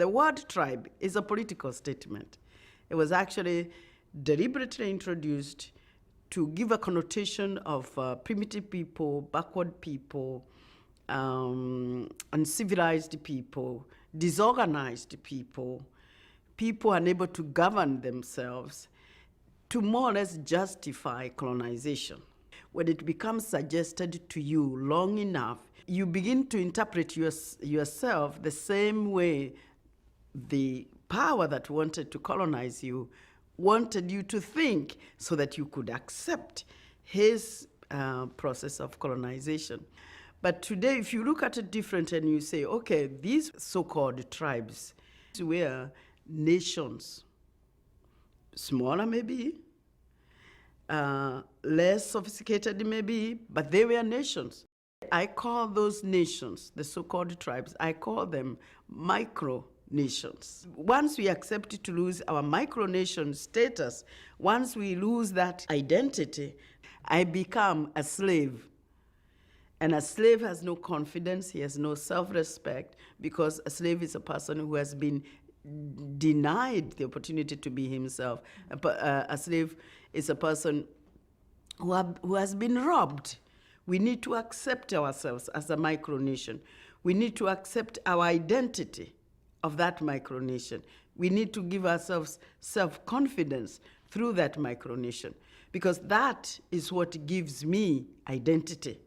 The word tribe is a political statement. It was actually deliberately introduced to give a connotation of primitive people, backward people, uncivilized people, disorganized people, people unable to govern themselves, to more or less justify colonization. When it becomes suggested to you long enough, you begin to interpret yourself the same way the power that wanted to colonize you wanted you to think, so that you could accept his process of colonization. But today, if you look at it different and you say, okay, these so-called tribes were nations, smaller maybe, less sophisticated maybe, but they were nations. I call those nations, the so-called tribes, I call them micro-nations. Once we accept to lose our micronation status, once we lose that identity, I become a slave. And a slave has no confidence, he has no self-respect, because a slave is a person who has been denied the opportunity to be himself. A slave is a person who has been robbed. We need to accept ourselves as a micronation. We need to accept our identity of that micronation. We need to give ourselves self-confidence through that micronation, because that is what gives me identity.